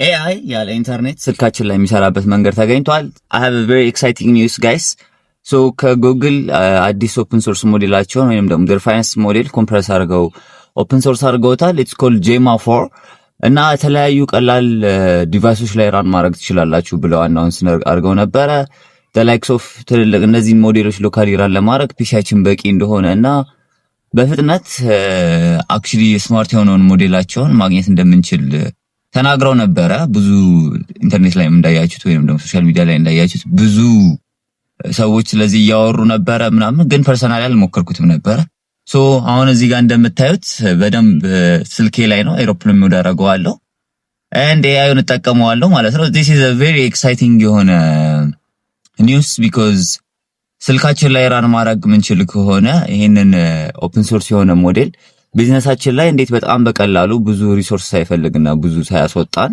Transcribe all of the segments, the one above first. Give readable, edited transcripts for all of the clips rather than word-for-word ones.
AI ያለ ኢንተርኔት ስልካችን ላይ የሚሰራበት መንገድ ተገኝቷል። I have a very exciting news guys. So ከጉግል አዲስ ኦፕን ሶርስ ሞዴላቸውን ወይም ደግሞ their finance ሞዴል ኮምፕረስ አድርገው ኦፕን ሶርስ አድርገውታል. It's called Gemma 4 እና የተለያዩ ቀላል ዲቫይሶች ላይ ራን ማድረግ ትችላላችሁ ብለው አናውንስ አድርገው ነበረ. the likes of ትልልቅ እነዚህ ሞዴሎች ሎካሊ ራን ለማድረግ ፒሲያችን በቂ እንደሆነ እና በፍጥነት አክቹሊ ስማርት የሆነውን ሞዴላቸውን ማግኘት እንደምንችል ተናግረው ነበረ። ብዙ ኢንተርኔት ላይ እንዳያችሁት ወይንም ደግሞ ሶሻል ሚዲያ ላይ እንዳያችሁት ብዙ ሰዎች ስለዚህ እያወሩ ነበረ ምናምን፣ ግን ፐርሰናሊ አልሞከርኩትም ነበረ። ሶ አሁን እዚህ ጋር እንደምታዩት በደንብ ስልኬ ላይ ነው ኤሮፕሌን ሞድ አደርገዋለሁ and AI እጠቀመዋለሁ ማለት ነው። this is a very exciting የሆነ ኒውስ because ስልካችን ላይ ራን ማድረግ ምንችል ከሆነ ይሄንን ኦፕን ሶርስ የሆነ ሞዴል ቢዝነሳችን ላይ እንዴት በጣም በቀላሉ ብዙ ሪሶርስ ሳይፈልግና ብዙ ሳያስወጣን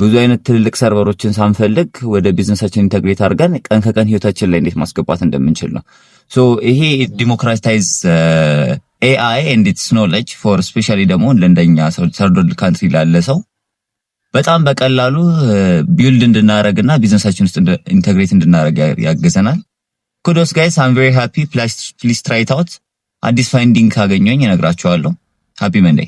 ብዙ አይነት ትልልቅ ሰርቨሮችን ሳንፈልግ ወደ ቢዝነሳችን ኢንተግሬት አድርገን ቀን ከቀን ህይወታችን ላይ እንዴት ማስገባት እንደምንችል ነው። ሶ ይሄ ዲሞክራታይዝ AI and its knowledge for especially ደግሞ ለእንደኛ ሰርድ ወርልድ ካንትሪ ላለ ሰው በጣም በቀላሉ ቢልድ እንድናረግና ቢዝነሳችን ውስጥ ኢንተግሬት እንድናረግ ያገዘናል። ኩዶስ ጋይስ I'm very happy. Please try it out. አዲስ ፋይንዲንግ ካገኘኝ እነግራችኋለሁ። ሃፒ መንዴይ